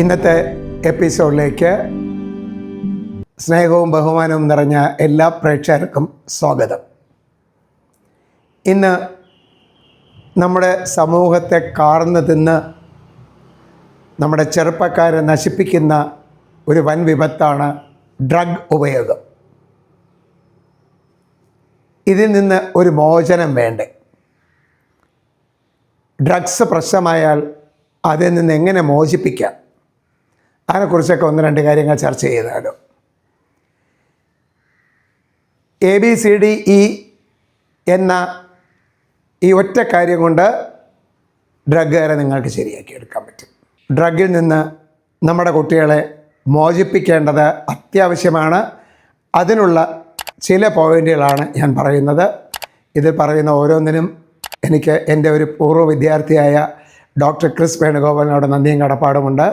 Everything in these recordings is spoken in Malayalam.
ഇന്നത്തെ എപ്പിസോഡിലേക്ക് സ്നേഹവും ബഹുമാനവും നിറഞ്ഞ എല്ലാ പ്രേക്ഷകർക്കും സ്വാഗതം. ഇന്ന് നമ്മുടെ സമൂഹത്തെ കാർന്നു തിന്ന് നമ്മുടെ ചെറുപ്പക്കാരെ നശിപ്പിക്കുന്ന ഒരു വൻ വിപത്താണ് ഡ്രഗ് ഉപയോഗം. ഇതിൽ നിന്ന് ഒരു മോചനം വേണ്ടേ? ഡ്രഗ്സ് പ്രശ്നമായാൽ അതിൽ നിന്ന് എങ്ങനെ മോചിപ്പിക്കാം? അതിനെക്കുറിച്ചൊക്കെ ഒന്ന് രണ്ട് കാര്യങ്ങൾ ചർച്ച ചെയ്താലോ. ABCDE എന്ന ഈ ഒറ്റ കാര്യം കൊണ്ട് ഡ്രഗുകാരെ നിങ്ങൾക്ക് ശരിയാക്കി എടുക്കാൻ പറ്റും. ഡ്രഗിൽ നിന്ന് നമ്മുടെ കുട്ടികളെ മോചിപ്പിക്കേണ്ടത് അത്യാവശ്യമാണ്. അതിനുള്ള ചില പോയിൻ്റുകളാണ് ഞാൻ പറയുന്നത്. ഇതിൽ പറയുന്ന ഓരോന്നിനും എനിക്ക് എൻ്റെ ഒരു പൂർവ്വ വിദ്യാർത്ഥിയായ ഡോക്ടർ ക്രിസ് വേണുഗോപാലിനോട് നന്ദിയും കടപ്പാടുമുണ്ട്.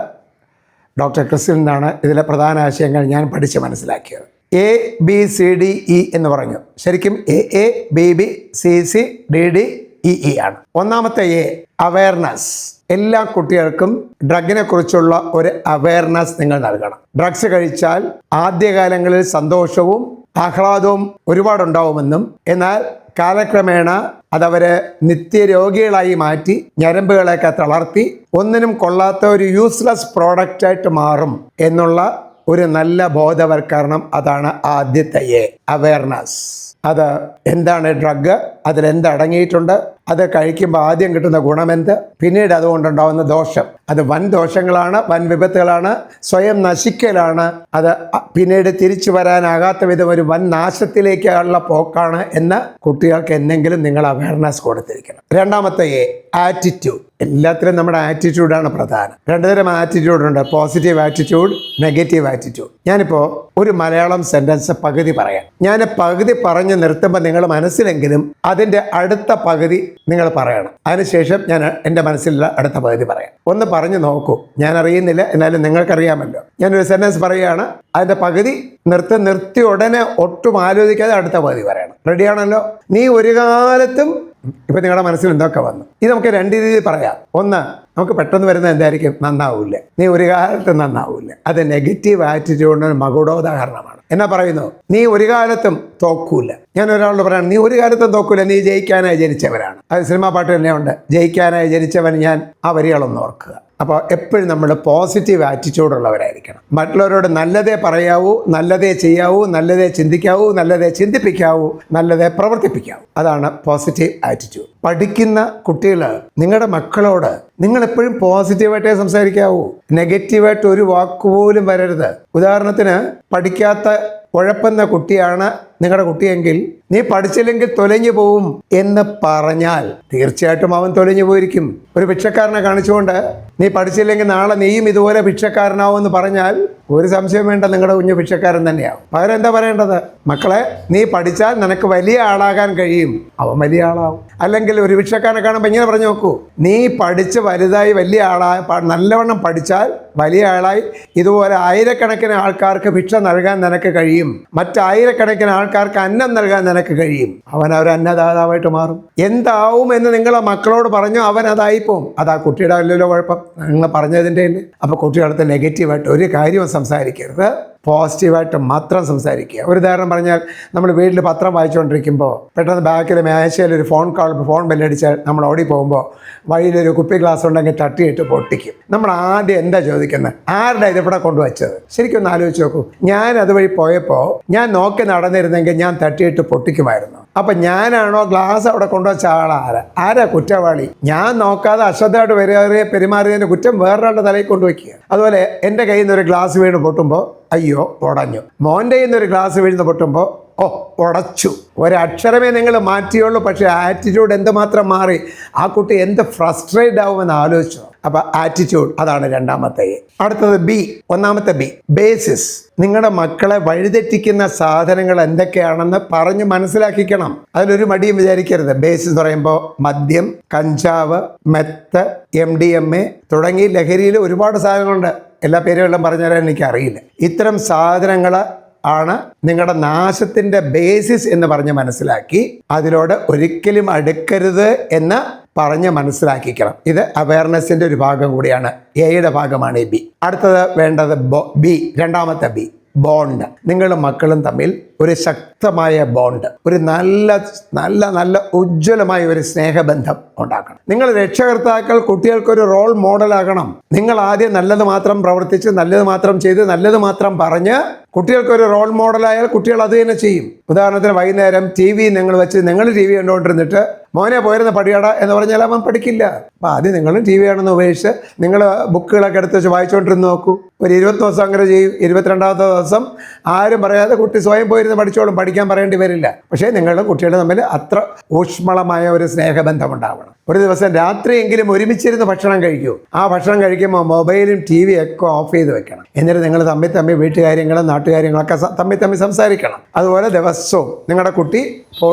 ഡോക്ടർ ക്രിസിൽ നിന്നാണ് ഇതിലെ പ്രധാന ആശയങ്ങൾ ഞാൻ പഠിച്ച് മനസ്സിലാക്കിയത്. ABCDE എന്ന് പറഞ്ഞു. ശരിക്കും AABBCCDDEE ആണ്. ഒന്നാമത്തെ അവയർനെസ്. എല്ലാ കുട്ടികൾക്കും ഡ്രഗിനെ കുറിച്ചുള്ള ഒരു അവയർനെസ് നിങ്ങൾ നൽകണം. ഡ്രഗ്സ് കഴിച്ചാൽ ആദ്യകാലങ്ങളിൽ സന്തോഷവും ആഹ്ലാദവും ഒരുപാടുണ്ടാവുമെന്നും എന്നാൽ കാലക്രമേണ അതവരെ നിത്യരോഗികളായി മാറ്റി ഞരമ്പുകളെയൊക്കെ തളർത്തി ഒന്നിനും കൊള്ളാത്ത ഒരു യൂസ്ലെസ് പ്രോഡക്റ്റായിട്ട് മാറും എന്നുള്ള ഒരു നല്ല ബോധവൽക്കരണം. അതാണ് ആദ്യത്തെ അവയർനെസ്. അത് എന്താണ് ഡ്രഗ്, അതിലെന്തടങ്ങിയിട്ടുണ്ട്, അത് കഴിക്കുമ്പോൾ ആദ്യം കിട്ടുന്ന ഗുണമെന്ത്, പിന്നീട് അതുകൊണ്ടുണ്ടാകുന്ന ദോഷം, അത് വൻ ദോഷങ്ങളാണ്, വൻ വിപത്തുകളാണ്, സ്വയം നശിക്കലാണ്, അത് പിന്നീട് തിരിച്ചു വരാനാകാത്ത വിധം ഒരു വൻ നാശത്തിലേക്കുള്ള പോക്കാണ് എന്ന് കുട്ടികൾക്ക് എന്തെങ്കിലും നിങ്ങൾ അവയർനെസ് കൊടുത്തിരിക്കണം. രണ്ടാമത്തെ ആറ്റിറ്റ്യൂഡ്. എല്ലാത്തിലും നമ്മുടെ ആറ്റിറ്റ്യൂഡാണ് പ്രധാനം. രണ്ടു തരം ആറ്റിറ്റ്യൂഡുണ്ട്: പോസിറ്റീവ് ആറ്റിറ്റ്യൂഡ്, നെഗറ്റീവ് ആറ്റിറ്റ്യൂഡ്. ഞാനിപ്പോൾ ഒരു മലയാളം സെൻറ്റൻസ് പകുതി പറയാം. ഞാൻ പകുതി പറഞ്ഞ് നിർത്തുമ്പോൾ നിങ്ങൾ മനസ്സിലെങ്കിലും അതിൻ്റെ അടുത്ത പകുതി നിങ്ങൾ പറയണം. അതിനുശേഷം ഞാൻ എൻ്റെ മനസ്സിലുള്ള അടുത്ത പകുതി പറയാം. ഒന്ന് പറഞ്ഞു നോക്കൂ. ഞാൻ അറിയുന്നില്ല, എന്നാലും നിങ്ങൾക്കറിയാമല്ലോ. ഞാനൊരു സെൻറ്റൻസ് പറയുകയാണ്, അതിൻ്റെ പകുതി നിർത്തി ഉടനെ ഒട്ടും ആലോചിക്കാതെ അടുത്ത പകുതി പറയണം. റെഡിയാണല്ലോ? നീ ഒരു കാലത്തും ഇപ്പം നിങ്ങളുടെ മനസ്സിൽ എന്തൊക്കെ വന്നു? ഇത് നമുക്ക് രണ്ട് രീതിയിൽ പറയാം. ഒന്ന്, നമുക്ക് പെട്ടെന്ന് വരുന്നത് എന്തായിരിക്കും? നന്നാവൂല്ല, നീ ഒരു കാലത്തും നന്നാവൂല്ല. അത് നെഗറ്റീവ് ആറ്റിറ്റ്യൂഡിന് മകുടോദാഹരണമാണ്. എന്നാ പറയുന്നു? നീ ഒരു കാലത്തും തോക്കൂല. ഞാൻ ഒരാളോട് പറയാണ്, നീ ഒരു കാലത്തും തോക്കൂല, നീ ജയിക്കാനായി ജനിച്ചവരാണ്. അത് സിനിമാ പാട്ട് തന്നെയുണ്ട്, ജയിക്കാനായി ജനിച്ചവൻ ഞാൻ. ആ വരികളൊന്ന് ഓർക്കുക. അപ്പോൾ എപ്പോഴും നമ്മൾ പോസിറ്റീവ് ആറ്റിറ്റ്യൂഡുള്ളവരായിരിക്കണം. മറ്റുള്ളവരോട് നല്ലതേ പറയാവൂ, നല്ലതേ ചെയ്യാവൂ, നല്ലതേ ചിന്തിക്കാവൂ, നല്ലതേ ചിന്തിപ്പിക്കാവൂ, നല്ലതേ പ്രവർത്തിപ്പിക്കാവൂ. അതാണ് പോസിറ്റീവ് ആറ്റിറ്റ്യൂഡ്. പഠിക്കുന്ന കുട്ടികൾ, നിങ്ങളുടെ മക്കളോട് നിങ്ങൾ എപ്പോഴും പോസിറ്റീവായിട്ടേ സംസാരിക്കാവൂ. നെഗറ്റീവായിട്ട് ഒരു വാക്കുപോലും വരരുത്. ഉദാഹരണത്തിന്, പഠിക്കാത്ത ഉഴപ്പുന്ന കുട്ടിയാണ് നിങ്ങളുടെ കുട്ടിയെങ്കിൽ നീ പഠിച്ചില്ലെങ്കിൽ തൊലഞ്ഞു പോവും എന്ന് പറഞ്ഞാൽ തീർച്ചയായിട്ടും അവൻ തൊലഞ്ഞു പോയിരിക്കും. ഒരു ഭിക്ഷക്കാരനെ കാണിച്ചുകൊണ്ട് നീ പഠിച്ചില്ലെങ്കിൽ നാളെ നീയും ഇതുപോലെ ഭിക്ഷക്കാരനാവും എന്ന് പറഞ്ഞാൽ ഒരു സംശയം വേണ്ട, നിങ്ങളുടെ കുഞ്ഞ് ഭിക്ഷക്കാരൻ തന്നെയാവും. പകരം എന്താ പറയേണ്ടത്? മക്കളെ, നീ പഠിച്ചാൽ നിനക്ക് വലിയ ആളാകാൻ കഴിയും. അവൻ വലിയ ആളാവും. അല്ലെങ്കിൽ ഒരു ഭിക്ഷക്കാരനെ കാണുമ്പോൾ ഇങ്ങനെ പറഞ്ഞു നോക്കൂ, നീ പഠിച്ച് വലുതായി വലിയ ആളായി നല്ലവണ്ണം പഠിച്ചാൽ വലിയ ആളായി ഇതുപോലെ ആയിരക്കണക്കിന് ആൾക്കാർക്ക് ഭിക്ഷ നൽകാൻ നിനക്ക് കഴിയും. മറ്റായിരക്കണക്കിന് ആൾക്കാർക്ക് അന്നം നൽകാൻ നിനക്ക് കഴിയും. അവൻ ഒരു അന്നദാതാവായിട്ട് മാറും. എന്താവും എന്ന് നിങ്ങളെ മക്കളോട് പറഞ്ഞു, അവൻ അതായിപ്പോവും. അതാ കുട്ടിയുടെ അല്ലല്ലോ കുഴപ്പം, നിങ്ങൾ പറഞ്ഞതിൻ്റെ അല്ലേ. അപ്പോൾ കുട്ടികളടുത്ത് നെഗറ്റീവായിട്ട് ഒരു കാര്യവും സംസാരിക്കരുത്, പോസിറ്റീവായിട്ട് മാത്രം സംസാരിക്കുക. ഒരു ഉദാഹരണം പറഞ്ഞാൽ, നമ്മൾ വീട്ടിൽ പത്രം വായിച്ചുകൊണ്ടിരിക്കുമ്പോൾ പെട്ടെന്ന് ബാക്കിൽ മേശയിൽ ഒരു ഫോൺ ബെല്ലടിച്ചാൽ നമ്മൾ ഓടി പോകുമ്പോൾ വഴിയിലൊരു കുപ്പി ഗ്ലാസ് ഉണ്ടെങ്കിൽ തട്ടിയിട്ട് പൊട്ടിക്കും. നമ്മൾ ആദ്യം എന്താ ചോദിക്കുന്നത്? ആരുടെ ഇതിവിടെ കൊണ്ടുവച്ചത്? ശരിക്കും ഒന്ന് ആലോചിച്ച് നോക്കൂ. ഞാൻ അതുവഴി പോയപ്പോൾ ഞാൻ നോക്കി നടന്നിരുന്നെങ്കിൽ ഞാൻ തട്ടിയിട്ട് പൊട്ടിക്കുമായിരുന്നു. അപ്പം ഞാനാണോ ഗ്ലാസ് അവിടെ കൊണ്ടുവച്ച ആരാ കുറ്റവാളി? ഞാൻ നോക്കാതെ അശ്രദ്ധമായിട്ട് പെരുമാറിയതിൻ്റെ കുറ്റം വേറൊരാളുടെ തലയിൽ കൊണ്ടുവയ്ക്കുക. അതുപോലെ എൻ്റെ കയ്യിൽ നിന്ന് ഒരു ഗ്ലാസ് വീണ് പൊട്ടുമ്പോൾ അയ്യോ ഉടഞ്ഞു, മോൻ്റെ കയ്യിൽ നിന്ന് ഒരു ഗ്ലാസ് വീഴുന്ന പൊട്ടുമ്പോൾ ഉടച്ചു. ഒരക്ഷരമേ നിങ്ങൾ മാറ്റിയുള്ളൂ, പക്ഷേ ആറ്റിറ്റ്യൂഡ് എന്തുമാത്രം മാറി. ആ കുട്ടി എന്ത് ഫ്രസ്ട്രേറ്റ് ആവുമെന്ന് ആലോചിച്ചു. അപ്പോൾ ആറ്റിറ്റ്യൂഡ്, അതാണ് രണ്ടാമത്തെ. അടുത്തത് ബി. ഒന്നാമത്തെ ബി, ബേസിസ്. നിങ്ങളുടെ മക്കളെ വഴിതെറ്റിക്കുന്ന സാധനങ്ങൾ എന്തൊക്കെയാണെന്ന് പറഞ്ഞ് മനസ്സിലാക്കിക്കണം. അതിലൊരു മടിയും വിചാരിക്കരുത്. ബേസിസ് എന്ന് പറയുമ്പോൾ മദ്യം, കഞ്ചാവ്, മെത്ത്, MDMA തുടങ്ങി ലഹരിയിൽ ഒരുപാട് സാധനങ്ങളുണ്ട്. എല്ലാ പേരുകളും പറഞ്ഞു തരാൻ എനിക്കറിയില്ല. ഇത്തരം സാധനങ്ങൾ ആണ് നിങ്ങളുടെ നാശത്തിൻ്റെ ബേസിസ് എന്ന് പറഞ്ഞ് മനസ്സിലാക്കി അതിലോട് ഒരിക്കലും അടുക്കരുത് എന്ന് പറഞ്ഞ് മനസ്സിലാക്കിക്കണം. ഇത് അവയർനെസ്സിൻ്റെ ഒരു ഭാഗം കൂടിയാണ്. എയുടെ ഭാഗമാണ് ഈ ബി. അടുത്തത് വേണ്ടത് ബി, രണ്ടാമത്തെ ബി, ബോണ്ട്. നിങ്ങളും മക്കളും തമ്മിൽ ഒരു ശക്തമായ ബോണ്ട്, ഒരു നല്ല ഉജ്ജ്വലമായ ഒരു സ്നേഹബന്ധം ഉണ്ടാക്കണം. നിങ്ങൾ രക്ഷകർത്താക്കൾ കുട്ടികൾക്കൊരു റോൾ മോഡലാകണം. നിങ്ങൾ ആദ്യം നല്ലത് മാത്രം പ്രവർത്തിച്ച് നല്ലത് മാത്രം ചെയ്ത് നല്ലത് മാത്രം പറഞ്ഞ് കുട്ടികൾക്കൊരു റോൾ മോഡലായാൽ കുട്ടികൾ അത് തന്നെ ചെയ്യും. ഉദാഹരണത്തിന് വൈകുന്നേരം TV നിങ്ങൾ വെച്ച് നിങ്ങൾ TV കണ്ടുകൊണ്ടിരുന്നിട്ട് മോനെ പോയിരുന്ന പഠിയട എന്ന് പറഞ്ഞാൽ അവൻ പഠിക്കില്ല. അപ്പം ആദ്യം നിങ്ങളും TV ആണെന്ന് ഉപേക്ഷിച്ച് നിങ്ങൾ ബുക്കുകളൊക്കെ എടുത്ത് വെച്ച് വായിച്ചുകൊണ്ടിരുന്ന് നോക്കൂ. ഒരു 20 ദിവസം അങ്ങനെ ചെയ്യും. 22ാമത്തെ ദിവസം ആരും പറയാതെ കുട്ടി സ്വയം പോയിരുന്ന് പഠിച്ചോളും, പഠിക്കാൻ പറയേണ്ടി വരില്ല. പക്ഷേ നിങ്ങളുടെ കുട്ടികൾ തമ്മിൽ അത്ര ഊഷ്മളമായ ഒരു സ്നേഹബന്ധം ഉണ്ടാവണം. ഒരു ദിവസം രാത്രിയെങ്കിലും ഒരുമിച്ചിരുന്ന് ഭക്ഷണം കഴിക്കൂ. ആ ഭക്ഷണം കഴിക്കുമ്പോൾ മൊബൈലും TV ഒക്കെ ഓഫ് ചെയ്ത് വെക്കണം. എന്നിട്ട് നിങ്ങൾ തമ്മിൽ വീട്ടുകാര്യങ്ങളും നാട്ടുകാര്യങ്ങളൊക്കെ തമ്മിൽ സംസാരിക്കണം. അതുപോലെ ദിവസവും നിങ്ങളുടെ കുട്ടി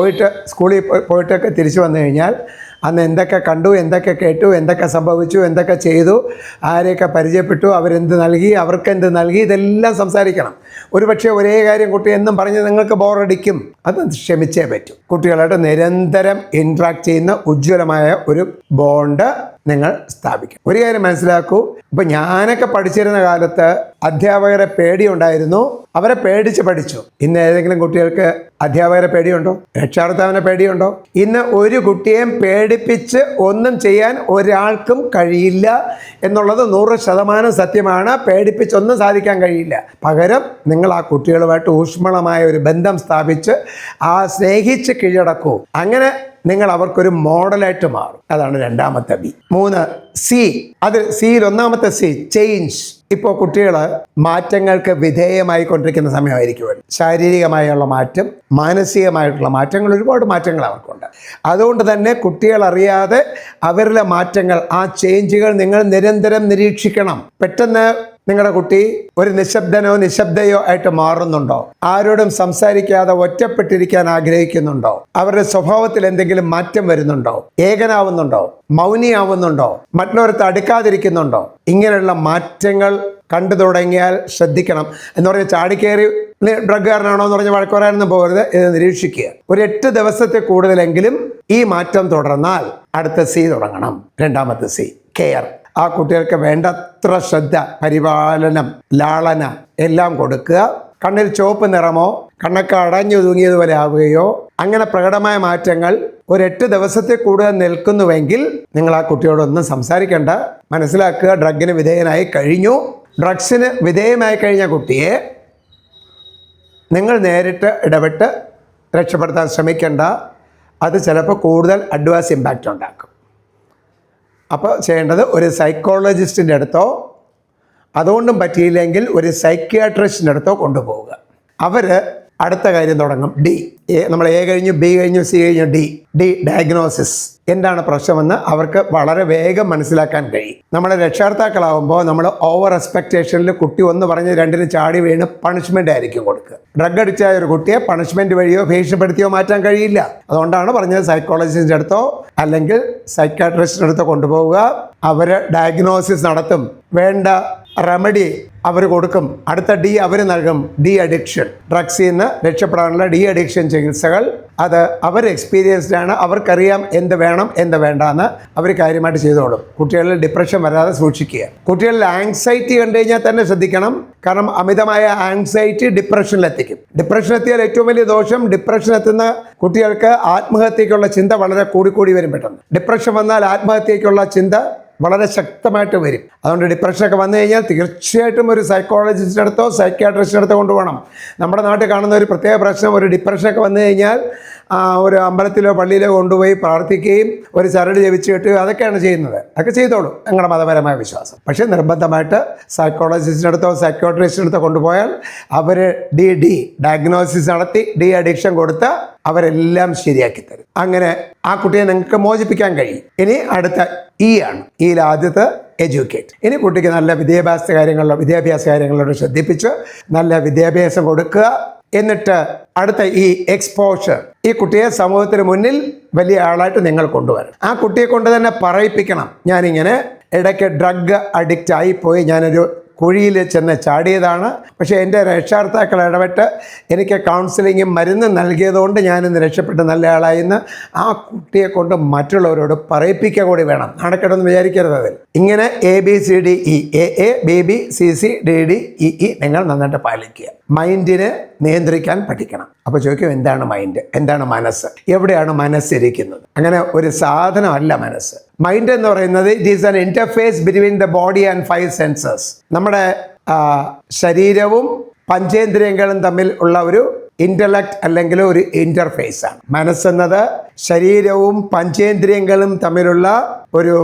സ്കൂളിൽ പോയിട്ടൊക്കെ തിരിച്ചു വന്നു കഴിഞ്ഞാൽ അന്ന് എന്തൊക്കെ കണ്ടു, എന്തൊക്കെ കേട്ടു, എന്തൊക്കെ സംഭവിച്ചു, എന്തൊക്കെ ചെയ്തു, ആരെയൊക്കെ പരിചയപ്പെട്ടു, അവരെന്ത് നൽകി, അവർക്കെന്ത് നൽകി, ഇതെല്ലാം സംസാരിക്കണം. ഒരുപക്ഷെ ഒരേ കാര്യം കുട്ടി എന്നും പറഞ്ഞ് നിങ്ങൾക്ക് ബോറടിക്കും. അത് ക്ഷമിച്ചേ പറ്റൂ. കുട്ടികളായിട്ട് നിരന്തരം ഇൻട്രാക്ട് ചെയ്യുന്ന ഉജ്ജ്വലമായ ഒരു ബോണ്ട് നിങ്ങൾ സ്ഥാപിക്കും. ഒരു കാര്യം മനസ്സിലാക്കൂ, ഇപ്പം ഞാനൊക്കെ പഠിച്ചിരുന്ന കാലത്ത് അധ്യാപകരെ പേടിയുണ്ടായിരുന്നു, അവരെ പേടിച്ച് പഠിച്ചു. ഇന്ന് ഏതെങ്കിലും കുട്ടികൾക്ക് അധ്യാപകരെ പേടിയുണ്ടോ? രക്ഷാകർത്താവിനെ പേടിയുണ്ടോ? ഇന്ന് ഒരു കുട്ടിയെയും പേടിപ്പിച്ച് ഒന്നും ചെയ്യാൻ ഒരാൾക്കും കഴിയില്ല എന്നുള്ളത് 100% സത്യമാണ്. പേടിപ്പിച്ചൊന്നും സാധിക്കാൻ കഴിയില്ല. പകരം നിങ്ങൾ ആ കുട്ടികളുമായിട്ട് ഊഷ്മളമായ ഒരു ബന്ധം സ്ഥാപിച്ച് സ്നേഹിച്ച് കീഴടക്കൂ. അങ്ങനെ നിങ്ങൾ അവർക്കൊരു മോഡലായിട്ട് മാറും. അതാണ് രണ്ടാമത്തെ ബി. 3 സി. അത് സിയിൽ ഒന്നാമത്തെ സി, ചേഞ്ച്. ഇപ്പോൾ കുട്ടികൾ മാറ്റങ്ങൾക്ക് വിധേയമായി കൊണ്ടിരിക്കുന്ന സമയമായിരിക്കും. ശാരീരികമായുള്ള മാറ്റം, മാനസികമായിട്ടുള്ള മാറ്റങ്ങൾ, ഒരുപാട് മാറ്റങ്ങൾ അവർക്കുണ്ട്. അതുകൊണ്ട് തന്നെ കുട്ടികൾ അറിയാതെ അവരിലെ മാറ്റങ്ങൾ, ആ ചേഞ്ചുകൾ നിങ്ങൾ നിരന്തരം നിരീക്ഷിക്കണം. പെട്ടെന്ന് നിങ്ങളുടെ കുട്ടി ഒരു നിശബ്ദയോ ആയിട്ട് മാറുന്നുണ്ടോ? ആരോടും സംസാരിക്കാതെ ഒറ്റപ്പെട്ടിരിക്കാൻ ആഗ്രഹിക്കുന്നുണ്ടോ? അവരുടെ സ്വഭാവത്തിൽ എന്തെങ്കിലും മാറ്റം വരുന്നുണ്ടോ? ഏകനാവുന്നുണ്ടോ? മൗനിയാവുന്നുണ്ടോ? മറ്റുള്ളവരത്ത് അടുക്കാതിരിക്കുന്നുണ്ടോ? ഇങ്ങനെയുള്ള മാറ്റങ്ങൾ കണ്ടു തുടങ്ങിയാൽ ശ്രദ്ധിക്കണം. എന്ന് പറഞ്ഞാൽ ചാടിക്കയറി ഡ്രഗ്ഗുകാരനാണോ എന്ന് പറഞ്ഞ് വഴക്ക് പറയാനൊന്നും പോകരുത്. ഇത് നിരീക്ഷിക്കുക. ഒരു 8 ദിവസത്തെ കൂടുതലെങ്കിലും ഈ മാറ്റം തുടർന്നാൽ അടുത്ത സി തുടങ്ങണം. രണ്ടാമത്തെ സി, കെയർ. ആ കുട്ടികൾക്ക് വേണ്ടത്ര ശ്രദ്ധ, പരിപാലനം, ലാളന എല്ലാം കൊടുക്കുക. കണ്ണിൽ ചുവപ്പ് നിറമോ കണ്ണൊക്കെ അടഞ്ഞു തൂങ്ങിയതുപോലെ ആവുകയോ അങ്ങനെ പ്രകടമായ മാറ്റങ്ങൾ ഒരു 8 ദിവസത്തെ കൂടുതൽ നിൽക്കുന്നുവെങ്കിൽ നിങ്ങൾ ആ കുട്ടിയോടൊന്നും സംസാരിക്കേണ്ട. മനസ്സിലാക്കുക, ഡ്രഗിന് വിധേയനായി കഴിഞ്ഞു. ഡ്രഗ്സിന് വിധേയമായി കഴിഞ്ഞ കുട്ടിയെ നിങ്ങൾ നേരിട്ട് ഇടപെട്ട് രക്ഷപ്പെടുത്താൻ ശ്രമിക്കേണ്ട. അത് ചിലപ്പോൾ കൂടുതൽ അഡ്വേഴ്സ് ഇമ്പാക്റ്റ് ഉണ്ടാക്കും. അപ്പോൾ ചെയ്യേണ്ടത് ഒരു സൈക്കോളജിസ്റ്റിൻ്റെ അടുത്തോ, അതുകൊണ്ടും പറ്റിയില്ലെങ്കിൽ ഒരു സൈക്യാട്രിസ്റ്റിൻ്റെ അടുത്തോ കൊണ്ടുപോവുക. അവർ അടുത്ത കാര്യം തുടങ്ങും. ഡി. നമ്മൾ എ കഴിഞ്ഞു, ബി കഴിഞ്ഞു, സി കഴിഞ്ഞു, ഡി ഡയഗ്നോസിസ്. എന്താണ് പ്രശ്നമെന്ന് അവർക്ക് വളരെ വേഗം മനസ്സിലാക്കാൻ കഴിയും. നമ്മുടെ രക്ഷാകർത്താക്കളാവുമ്പോൾ നമ്മൾ ഓവർ എക്സ്പെക്റ്റേഷനിൽ കുട്ടി ഒന്ന് പറഞ്ഞ് രണ്ടിന് ചാടി വീണ് പണിഷ്മെൻ്റ് ആയിരിക്കും കൊടുക്കുക. ഡ്രഗ് അടിച്ചായ ഒരു കുട്ടിയെ പണിഷ്മെൻറ്റ് വഴിയോ ഭീഷണിപ്പെടുത്തിയോ മാറ്റാൻ കഴിയില്ല. അതുകൊണ്ടാണ് പറഞ്ഞത് സൈക്കോളജിസ്റ്റിൻ്റെ അടുത്തോ അല്ലെങ്കിൽ സൈക്കാട്രിസ്റ്റിൻ്റെ അടുത്തോ കൊണ്ടുപോവുക. അവർ ഡയഗ്നോസിസ് നടത്തും, വേണ്ട റെമഡി അവർ കൊടുക്കും. അടുത്ത ഡി അവർ നൽകും, ഡി അഡിക്ഷൻ. ഡ്രഗ്സിൽ നിന്ന് രക്ഷപ്പെടാനുള്ള ഡി അഡിക്ഷൻ ചികിത്സകൾ. അത് അവർ എക്സ്പീരിയൻസ്ഡ് ആണ്, അവർക്കറിയാം എന്ത് വേണം എന്ത് വേണ്ട എന്ന് അവർ കാര്യമായിട്ട് ചെയ്തോളും. കുട്ടികളിൽ ഡിപ്രഷൻ വരാതെ സൂക്ഷിക്കുക. കുട്ടികളിൽ ആങ്സൈറ്റി കണ്ടു കഴിഞ്ഞാൽ തന്നെ ശ്രദ്ധിക്കണം. കാരണം അമിതമായ ആങ്സൈറ്റി ഡിപ്രഷനിലെത്തിക്കും. ഡിപ്രഷൻ എത്തിയാൽ ഏറ്റവും വലിയ ദോഷം, ഡിപ്രഷൻ എത്തുന്ന കുട്ടികൾക്ക് ആത്മഹത്യക്കുള്ള ചിന്ത വളരെ കൂടിക്കൂടി വരും. പെട്ടെന്ന് ഡിപ്രഷൻ വന്നാൽ ആത്മഹത്യക്കുള്ള ചിന്ത വളരെ ശക്തമായിട്ട് വരും. അതുകൊണ്ട് ഡിപ്രഷനൊക്കെ വന്നു കഴിഞ്ഞാൽ തീർച്ചയായിട്ടും ഒരു സൈക്കോളജിസ്റ്റിൻ്റെ അടുത്തോ സൈക്യാട്രിസ്റ്റിൻ്റെ അടുത്തോ കൊണ്ടുപോകണം. നമ്മുടെ നാട്ടിൽ കാണുന്ന ഒരു പ്രത്യേക പ്രശ്നം, ഒരു ഡിപ്രഷനൊക്കെ വന്നു കഴിഞ്ഞാൽ ഒരു അമ്പലത്തിലോ പള്ളിയിലോ കൊണ്ടുപോയി പ്രാർത്ഥിക്കുകയും ഒരു ചരട് ജപിച്ച് കെട്ടുകയും അതൊക്കെയാണ് ചെയ്യുന്നത്. അതൊക്കെ ചെയ്തോളൂ, ഞങ്ങളുടെ മതപരമായ വിശ്വാസം. പക്ഷേ നിർബന്ധമായിട്ട് സൈക്കോളജിസ്റ്റിൻ്റെ അടുത്തോ സൈക്കോട്രിസ്റ്റിൻ്റെ അടുത്തോ കൊണ്ടുപോയാൽ അവർ ഡയഗ്നോസിസ് നടത്തി ഡി അഡിക്ഷൻ കൊടുത്ത് അവരെല്ലാം ശരിയാക്കി തരും. അങ്ങനെ ആ കുട്ടിയെ നിങ്ങൾക്ക് മോചിപ്പിക്കാൻ കഴിയും. ഇനി അടുത്ത ഇ ആണ്. ഇയിൽ ആദ്യത്തെ എഡ്യൂക്കേറ്റ്. ഇനി കുട്ടിക്ക് നല്ല വിദ്യാഭ്യാസ കാര്യങ്ങളിലൂടെ ശ്രദ്ധിപ്പിച്ച് നല്ല വിദ്യാഭ്യാസം കൊടുക്കുക. എന്നിട്ട് അടുത്ത ഈ എക്സ്പോഷർ, ഈ കുട്ടിയെ സമൂഹത്തിന് മുന്നിൽ വലിയ ആളായിട്ട് നിങ്ങൾ കൊണ്ടുവരണം. ആ കുട്ടിയെ കൊണ്ട് തന്നെ പറയിപ്പിക്കണം, ഞാനിങ്ങനെ ഇടയ്ക്ക് ഡ്രഗ് അഡിക്റ്റ് ആയിപ്പോയി, ഞാനൊരു കുഴിയിൽ ചെന്ന് ചാടിയതാണ്. പക്ഷേ എൻ്റെ രക്ഷാകർത്താക്കൾ ഇടപെട്ട് എനിക്ക് കൗൺസിലിങ്ങും മരുന്നും നൽകിയതുകൊണ്ട് ഞാനിന്ന് രക്ഷപ്പെട്ട് നല്ല ആളായിന്ന് ആ കുട്ടിയെ കൊണ്ട് മറ്റുള്ളവരോട് പറയിപ്പിക്കുക കൂടി വേണം. നടക്കണമെന്ന് വിചാരിക്കരുത്. അതിൽ ഇങ്ങനെ ABCDE AA BB CC DD EE നിങ്ങൾ നന്നായിട്ട് പാലിക്കുക. മൈൻഡിനെ നിയന്ത്രിക്കാൻ പഠിക്കണം. അപ്പോൾ ചോദിക്കും, എന്താണ് മൈൻഡ്, എന്താണ് മനസ്സ്, എവിടെയാണ് മനസ്സിരിക്കുന്നത്? അങ്ങനെ ഒരു സാധനമല്ല മനസ്സ്. മൈൻഡ് എന്ന് പറയുന്നത് it is an interface between the body and 5 census. നമ്മുടെ ശരീരവും പഞ്ചേന്ദ്രിയങ്ങളും തമ്മിൽ ഉള്ള ഒരു ഇന്റലക്ട് അല്ലെങ്കിൽ ഒരു ഇന്റർഫേസ് ആണ്. മനസ്സെന്നത് ശരീരവും പഞ്ചേന്ദ്രിയങ്ങളും തമ്മിലുള്ള ഒരു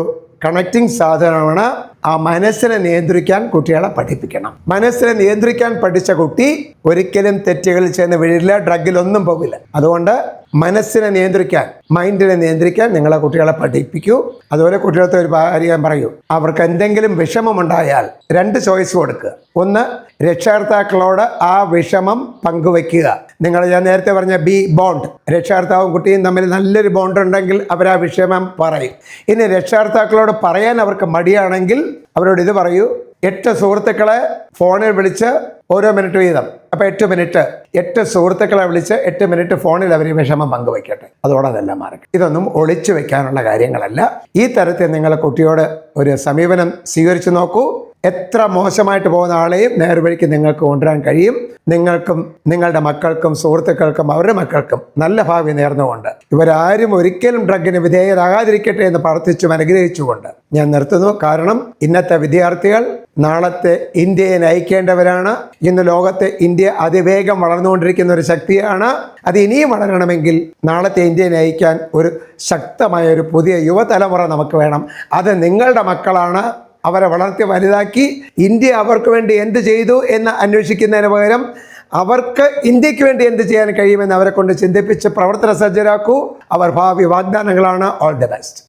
കണക്റ്റിംഗ് സാധനമാണ്. ആ മനസ്സിനെ നിയന്ത്രിക്കാൻ കുട്ടികളെ പഠിപ്പിക്കണം. മനസ്സിനെ നിയന്ത്രിക്കാൻ പഠിച്ച കുട്ടി ഒരിക്കലും തെറ്റുകളിൽ ചെന്ന് വീഴില്ല, ഡ്രഗിലൊന്നും പോകില്ല. അതുകൊണ്ട് മനസ്സിനെ നിയന്ത്രിക്കാൻ, മൈൻഡിനെ നിയന്ത്രിക്കാൻ നിങ്ങളെ കുട്ടികളെ പഠിപ്പിക്കൂ. അതുപോലെ കുട്ടികളത്തെ ഒരു കാര്യം പറയൂ, അവർക്ക് എന്തെങ്കിലും വിഷമമുണ്ടായാൽ 2 ചോയ്സ് കൊടുക്കുക. ഒന്ന്, രക്ഷകർത്താക്കളോട് ആ വിഷമം പങ്കുവെക്കുക. ഞാൻ നേരത്തെ പറഞ്ഞ ബോണ്ട്, രക്ഷകർത്താവും കുട്ടിയും തമ്മിൽ നല്ലൊരു ബോണ്ട് ഉണ്ടെങ്കിൽ അവർ ആ വിഷമം പറയും. ഇനി രക്ഷകർത്താക്കളോട് പറയാൻ അവർക്ക് മടിയാണെങ്കിൽ അവരോട് ഇത് പറയൂ, 8 സുഹൃത്തുക്കളെ ഫോണിൽ വിളിച്ച് ഓരോ മിനിറ്റ് വീതം, അപ്പോൾ 8 മിനിറ്റ് 8 സുഹൃത്തുക്കളെ വിളിച്ച് 8 മിനിറ്റ് ഫോണിൽ അവർ വിഷമം പങ്കുവയ്ക്കട്ടെ. അതോടെ അതെല്ലാം മാറും. ഇതൊന്നും ഒളിച്ചു വെക്കാനുള്ള കാര്യങ്ങളല്ല. ഈ തരത്തിൽ നിങ്ങളെ കുട്ടിയോട് ഒരു സമീപനം സ്വീകരിച്ചു നോക്കൂ. എത്ര മോശമായിട്ട് പോകുന്ന ആളെയും നേർവഴിക്ക് നിങ്ങൾക്ക് കൊണ്ടുവരാൻ കഴിയും. നിങ്ങൾക്കും നിങ്ങളുടെ മക്കൾക്കും സുഹൃത്തുക്കൾക്കും അവരുടെ മക്കൾക്കും നല്ല ഭാവി നേർന്നുകൊണ്ട് ഇവരാരും ഒരിക്കലും ഡ്രഗിന് വിധേയരാകാതിരിക്കട്ടെ എന്ന് പ്രാർത്ഥിച്ചും അനുഗ്രഹിച്ചുകൊണ്ട് ഞാൻ നിർത്തുന്നു. കാരണം ഇന്നത്തെ വിദ്യാർത്ഥികൾ നാളത്തെ ഇന്ത്യയെ നയിക്കേണ്ടവരാണ്. ഇന്ന് ലോകത്തെ ഇന്ത്യ അതിവേഗം വളർന്നുകൊണ്ടിരിക്കുന്ന ഒരു ശക്തിയാണ്. അത് ഇനിയും വളരണമെങ്കിൽ നാളത്തെ ഇന്ത്യയെ നയിക്കാൻ ഒരു ശക്തമായ ഒരു പുതിയ യുവതലമുറ നമുക്ക് വേണം. അത് നിങ്ങളുടെ മക്കളാണ്. അവരെ വളർത്തി വലുതാക്കി ഇന്ത്യ അവർക്ക് വേണ്ടി എന്ത് ചെയ്തു എന്ന് അന്വേഷിക്കുന്നതിന് പകരം അവർക്ക് ഇന്ത്യക്ക് വേണ്ടി എന്ത് ചെയ്യാൻ കഴിയുമെന്ന് അവരെ കൊണ്ട് ചിന്തിപ്പിച്ച് പ്രവർത്തന സജ്ജരാക്കൂ. അവർ ഭാവി വാഗ്ദാനങ്ങളാണ്. All the best.